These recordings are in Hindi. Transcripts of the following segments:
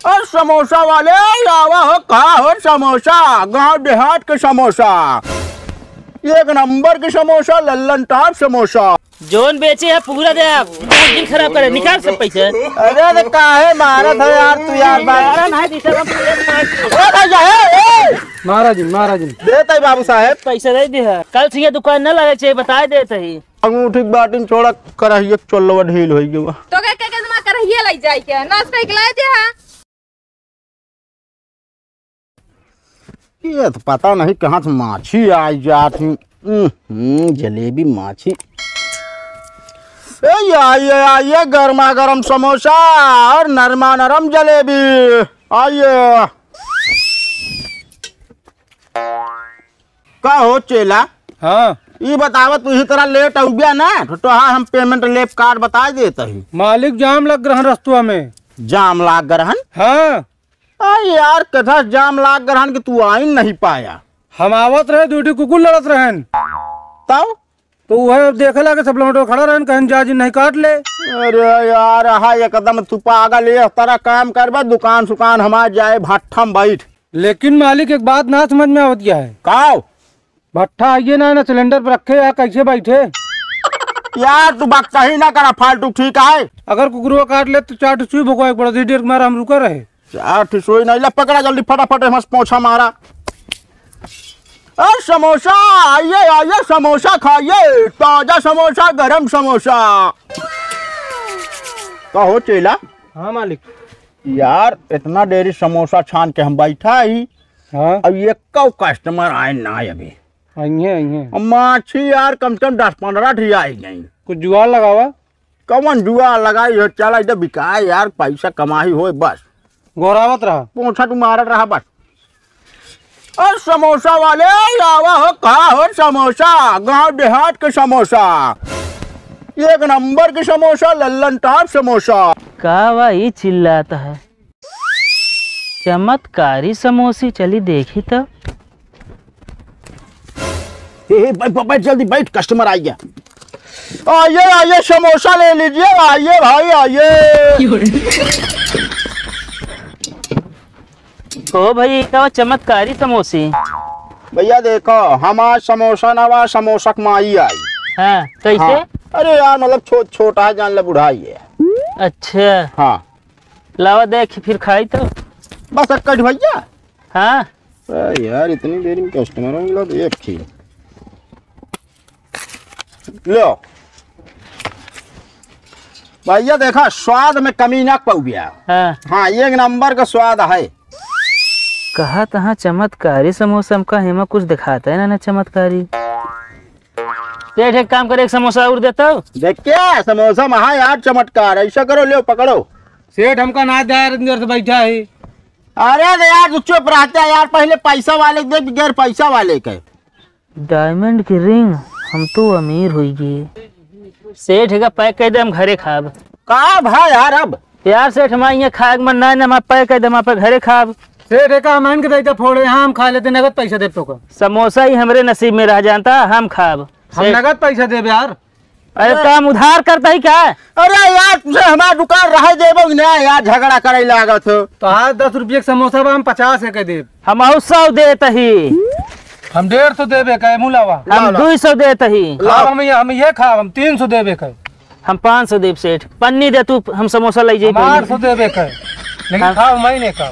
और समोसा वाले लावा हो, कहा हो समोसा, गांव देहात के समोसा, एक नंबर के समोसा, लल्लन टॉप समोसा। जोन बेचे है पूरा दे आप, दिन खराब करे, निकाल सब पैसे। अरे तो काहे मारत है यार तू यार, महाराज देते बाबू साहेब पैसा दे दे। कल से ये दुकान न लगे चाहिए, बता देते ही। अंगूठी बाटिन छोड़ा करहिए चलो ढील होई गवा तो के जमा करहिए लई जाई के नाश्ता खिलाए दे। हां ये तो पता नहीं कहाँ से माछी आई जाती। जलेबी माछी। आइए गर्मा गर्म समोसा और नरमा नरम जलेबी। आइए। का हो चेला? हाँ ये बतावा तू ही तरह लेट हो गया ना तो हाँ हम पेमेंट लेप कार्ड बता देते ही। मालिक जाम लग ग्रहण रस्तुआ में। जाम लाग ग्रहण? हाँ यार कथा जाम लाग ग्रहण कि तू आ ही नहीं पाया। हम आवत रहे ड्यूटी कुकुर लड़त रहन तब तो वह देखे लगे सब लोग खड़ा रहन, कहीं जाजी नहीं काट ले। अरे यार हाँ एकदम तू पागल ये तरह काम करबा, दुकान सुकान हमार जाए भट्ठम बैठ। लेकिन मालिक एक बात ना समझ में आवत गया है। का भट्ठा आइए ना सिलेंडर पर रखे या कैसे बैठे। यार तू बकता ही ना करा फालतू, ठीक है? अगर कुकुरवा काट ले तो 4 सुई भोको एक बड़ा देर मारा हम रुका रहे। 4 सुई नहीं, पकड़ा जल्दी फटाफट मस्त पोछा मारा। और समोसा आइए आइए, समोसा खाइए, ताजा समोसा, गरम समोसा। कहो चेला? हाँ मालिक। यार इतना देरी समोसा छान के हम बैठा ही। हाँ अब ये कौ कस्टमर आए ना अभी। आइए माछी यार कम से कम 10-15 ठी आई गई। कुछ जुगाड़ लगावा। कौन जुआ लगाई हो? चला इधर बिकाए यार, पैसा कमाई हो बस। गोरावत रहा पोछा तू मारत रहा बस। और समोसा वाले लावा हो, कहा हो समोसा, गांव देहात के समोसा, एक नंबर के समोसा, लल्लन टॉप समोसा। का वही चिल्लाता है, चमत्कारी समोसे, चली देखी तो। बैठ जल्दी बैठ, कस्टमर आ गया। आइए आइए समोसा ले लीजिए, आइए भाई आइए। ओ भाई का चमत्कारी समोसे। भैया देखो हमारा समोसा नवा समोसक माई आई। हाँ कैसे? हाँ। अरे यार मतलब छोटा है, जान ले बुढ़ाई है। अच्छा हाँ लावा देख फिर खाई तो बस अक्कड़ भैया। हाँ यार इतनी देर में कस्टमर होंगे एक खीर लो भैया। देखा स्वाद में कमी ना पड़ गया। हाँ एक नंबर का स्वाद है। कहा तहाँ चमत्कारी समोसा का हेमा कुछ दिखाता है ना चमत्कारी। एक काम करे, एक समोसा और देता हूँ। देख क्या समोसा महा यार चमत्कार, ऐसा करो ले पकड़ो। सेठ हमका ना देर से बैठा है। अरे यार तू चुप रहते है यार, पहले पैसा वाले दे गैर पैसा वाले के। डायमंड की रिंग, हम तो अमीर होगी। सेठ का पैक कर दे, हम घरे खाब। का भाई यार अब यार सेठ हमारे यहाँ खाए मन ना है, पैक कर दे, हम घरे खाब। सेठ का मान के देते फोड़े, यहाँ हम खा लेते, नगद पैसा दे तो। समोसा ही हमरे नसीब में रह जानता, हम खाब। हम नगद पैसा दे यार। अरे काम उधार करता ही क्या? अरे यार तुझे हमारा दुकान रह देबो ना यार, झगड़ा करे लागत हो। तो हाँ 10 रुपये समोसा हम 50 है कह दे। हम 100 देता ही। हम 150 देबे कहे मुलावा। हम 200 देता ही। हम ये खाब, हम 300 देबे कहे। हम 500 देब सेठ। पन्नी दे तू, हम समोसा ले जाए। 800 देबे कहे, लेकिन खाओ महीने का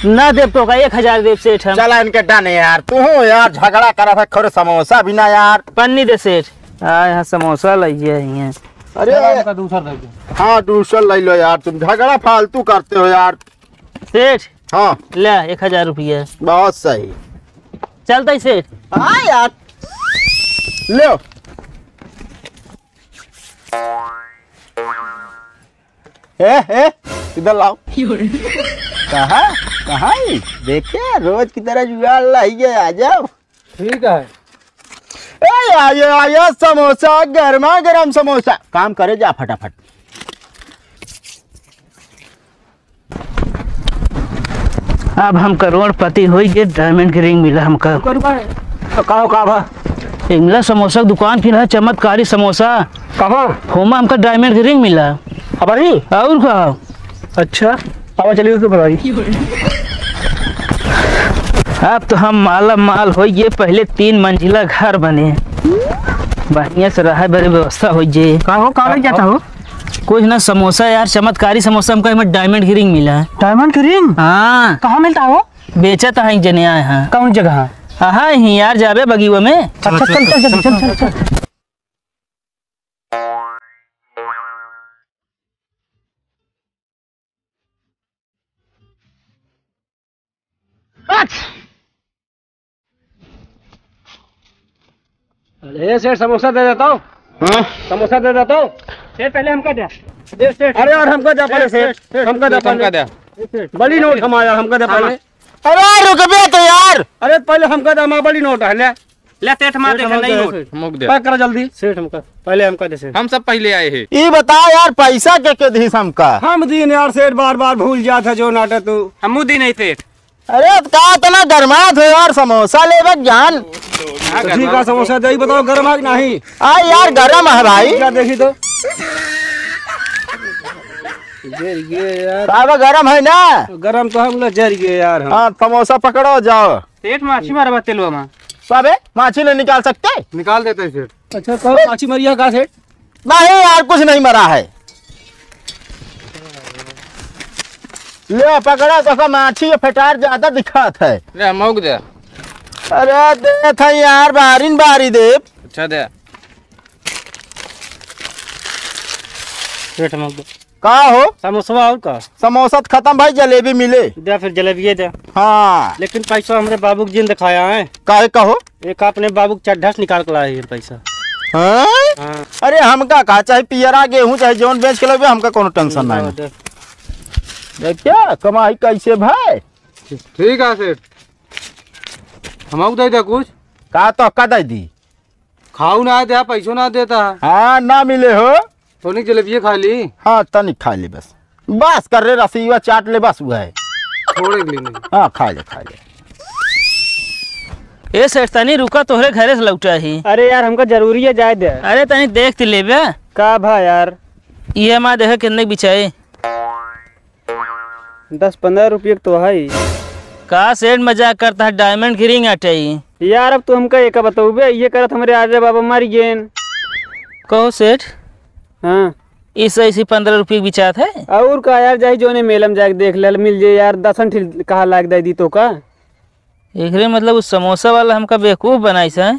ना देव तो का 1000 देव सेठ। हम चला इनके डन यार, तू यार झगड़ा करा था खरे समोसा बिना यार। पन्नी दे सेठ। यहाँ समोसा लाइए। अरे दूसरा दे दो। हाँ दूसरा ले लो यार, तुम झगड़ा फालतू करते हो यार। सेठ हाँ ले 1000 रुपया। बहुत सही चलता ही सेठ। हाँ यार लो। इधर लाओ। कहाँ देखिए रोज की तरह जुगाड़ लाइए, आ जाओ। ठीक है। आइए समोसा, गर्मा गर्म समोसा। काम करे जा फटाफट। अब हम करोड़पति हो गए, डायमंड की रिंग मिला हमका। इंग्लिश समोसा की दुकान की है, चमत्कारी समोसा। कहाँ? होमा हमका डायमंड की रिंग मिला। अबरी और कहा? अच्छा अब चलिए उसको भाई। अब तो हम माला माल हो गए। पहले 3 मंजिला घर बने, बढ़िया से रहा बड़े व्यवस्था हो जे। का हो का लग जाता हो? कुछ ना समोसा यार, चमत्कारी समोसा हमको हमें डायमंड की रिंग मिला है। डायमंड की रिंग हाँ कहाँ मिलता हो? बेचा था जने आए हैं। कौन जगह? हाँ ही यार जाबे बगीवा में। अच्छा चल चल चल चल चल चल। अरे सेठ समोसा दे देता हूँ। हाँ? समोसा दे देता हूँ। सेठ पहले हमका दे। दे सेठ। अरे यार हमका दे पहले सेठ, हमका दे पहले। बड़ी नोट हमारा यार, हमका दे पहले। अरे रुक बे तो यार। अरे पहले हमका दे, हमारा बड़ी नोट है ले। ले सेठ हमारा देखा नहीं नोट। पैक करो जल्दी। सेठ हमका पहले हमका दे सेठ। हम सब पहले आए हैं। ये बताओ यार पैसा के दी हमका? हम दिन यार सेठ बार बार भूल जाता जो नाटक तू। हम दी नहीं थे। अरे का इतना गरमात हो यार, समोसा ले जान। ठीक है समोसा दे, बताओ गर्म है कि नहीं? आ यार गरम है भाई। क्या देखी तो ये यार साहब गरम है ना? गरम तो है, बोला जर गए यार। हाँ समोसा पकड़ो जाओ। सेठ माछी मारा तेलवा में। साहब माछी नहीं निकाल सकते? निकाल देते हैं सेठ। अच्छा कहो माछी मरिया का सेठ? नहीं यार कुछ नहीं मरा है। ले पकड़ा तो माछी ये फटार ज्यादा दिखात है। ले मौक दे। अरे दे था यार, बारिन बारी दे। अच्छा दे। सेठ हम का हो? समोसा और का? समोसा तो खत्म भाई, जलेबी मिले। दे फिर जलेबी दे। हाँ लेकिन पैसा हमरे बाबू जी ने दिखाया है। काहे कहो? एक अपने बाबू चड्ढा से निकाल के लाए ये पैसा। हाँ? हाँ अरे हमका कहा चाहे पियरा गेहूं चाहे जौन बेच के लोगे, हमका कोनो टेंशन नहीं। दे। क्या कमाई कैसे भाई? ठीक है सेठ, हम दे दे कुछ। का तो का दे दी? खाऊ ना दे, पैसों ना देता। हाँ ना मिले हो? तो नहीं जलेबी खा ली। हाँ तनिक खा ले बस, बस कर रे रसीवा चाट ले बस, वह है। छोड़े के लिए नहीं। हाँ खा ले खा ले। ए सेठ तनी रुका, तोहरे घरे से लौटा ही। अरे यार हमका जरूरी है जाए दे। अरे तनी देख ले बे का भा यार? EMI देखे कितने बिचाए? 10-15 रुपये तो है। का सेठ मजाक करता है? डायमंड की रिंग हटाई यार अब तो हमका एक बताओ ये करत हमारे आजे बाबा मर गए। कहो सेठ। हाँ इस ऐसी 15 रुपये बिचात है। और का यार जाही जो ने मेलम जाके देख ले मिल जाए यार। 10 कहा लाग दे दी तो का एकरे मतलब उस समोसा वाला हमका बेवकूफ बनाई से।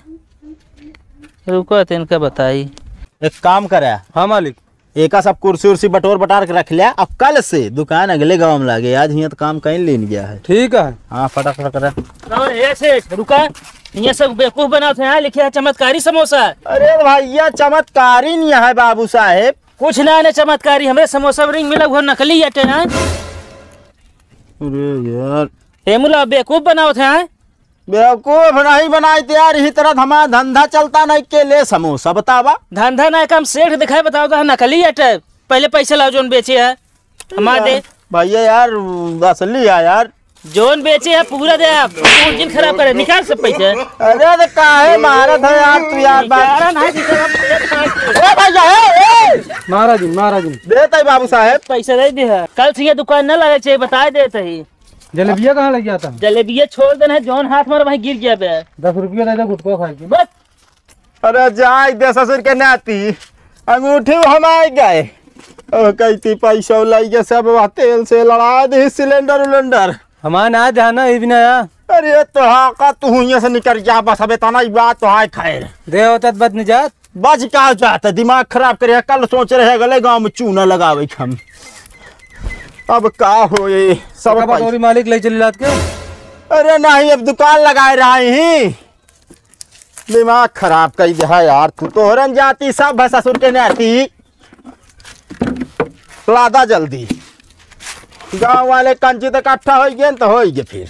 रुको इनका बताई। एक काम करे। हाँ मालिक। एक सब कुर्सी उर्सी बटोर बटार के रख लिया, अब कल से दुकान अगले गांव में लागे। आज यहाँ तो काम कहीं लेन गया है। ठीक है। हाँ फटाफट कर। ए सेठ रुका, ये सब बेवकूफ बनाते हैं। लिखे है चमत्कारी समोसा। अरे भैया चमत्कारी नहीं है बाबू साहेब। कुछ ना ने चमत्कारी, हमें समोसा में रिंग मिला वो नकली अटे हैं। अरे यार हेमुला बेवकूफ बनाते हैं। बेवकूफ नहीं बनाई थे यार, इसी तरह हमारा धंधा चलता नहीं के ले समोसा बतावा। धंधा ना काम सेठ दिखाए बताओ तो नकली अटे। पहले पैसे लाओ जोन बेचे है हमारे दे। भैया यार असली है यार, जोन बेचे है पूरा दे। आप इंजन खराब करे, निकाल सब पैसे। अरे तो काहे महारत है यार तू यार। महाराज देते बाबू साहेब पैसा दे दे। कल से ये दुकान न लगे चाहिए, बता देते ही। जलेबिया कहाँ लग गया था? जलेबिया छोड़ देना है, जोन हाथ मारा वहीं गिर गया बे। 10 रुपया दे दे गुटको खा के बस। अरे जाए दे ससुर के नाती अंगूठी हम आए गए। कहती पैसा लाई के सब तेल से लड़ा दे सिलेंडर उलेंडर। हमारा ना ध्यान है भी नया। अरे तो हाँ का तू यहाँ से निकल गया बस। अबे तना बात तो है खैर दे होता बद निजात। बच का जाता दिमाग खराब करे। कल सोच रहे गले गांव में चूना लगावे हम। अब का हो ये सब बतौरी मालिक ले चली रात के। अरे नहीं अब दुकान लगाए रहे ही। दिमाग खराब कर दिया यार तू। तो हरन जाती सब है ससुर के नाती। लादा जल्दी, गांव वाले कंची तक इकट्ठा हो गए तो हो गए फिर।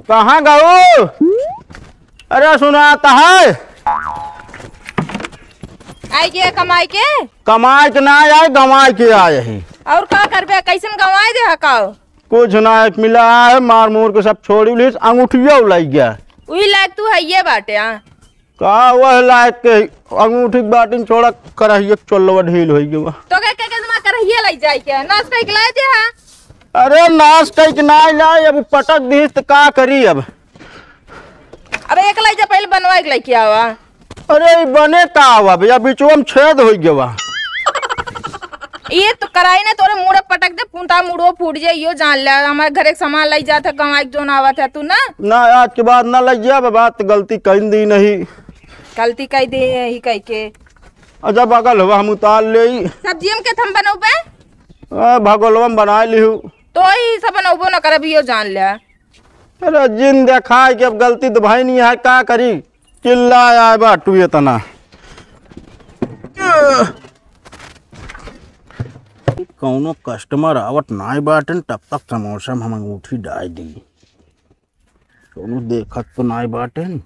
कहाँ गऊ? अरे सुनाता है। आई के कमाई के कमाए के ना आए गंवाए के आए ही। और का करबे कैसन गंवाए दे का कुछ ना मिला है, मार मोर के सब छोड़ी ली, अंगूठिया उलाई गया। वही लायक तू है ये बाटे हां का वह लायक के अंगूठी बाटिन छोड़ा करहिए चोलवा ढील होई गवा। तो के जमा करहिए लाई जाई के नाश्ता के लाए दे हां। अरे नाश कई के ना लाई, अब पटक दीस त का करी अब एक लाई जा पहले बनवाए के लाई क्या हुआ। अरे ई बने का हुआ भैया, बीचवा में छेद होई गवा। ये तो कराई ने तोरे मुड़े पटक दे, पुंता मुड़ो फूट जाए यो जान ले। हमारे घर एक सामान लाई जाता कमाई जो ना आवा था तू ना आज के बाद ना लग जा बात, गलती कहीं दी नहीं, गलती कही दे ही कह के। अच्छा बगल हुआ हम उतार ले सब्जी हम के थम बनौ पे भगोलवा में बना ली हूँ तो ही सब बनौबो ना करब यो जान ले। अरे जिन देखा है कि अब गलती तो भाई नहीं है, क्या करी चिल्लाया बाटू ये तना। कौनो कस्टमर आवत नाई बाटन तब तक समोसा में हम अंगूठी डाल दी, कौनो देखत तो नाई बाटन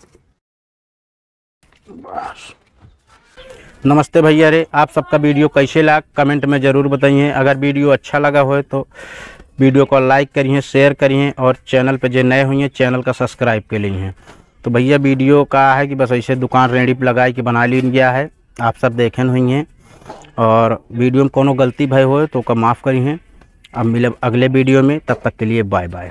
बस। नमस्ते भैया रे, आप सबका वीडियो कैसे लगा कमेंट में ज़रूर बताइए। अगर वीडियो अच्छा लगा हो तो वीडियो को लाइक करिए, शेयर करिए और चैनल पे जो नए हुए हैं चैनल का सब्सक्राइब के लिए हैं। तो भैया वीडियो का है कि बस ऐसे दुकान रेडी पे लगाई के बना ली गया है, आप सब देखें हुई हैं। और वीडियो में कोनो गलती भाई हो तो का माफ़ करिए। अब मिले अगले वीडियो में, तब तक के लिए बाय बाय।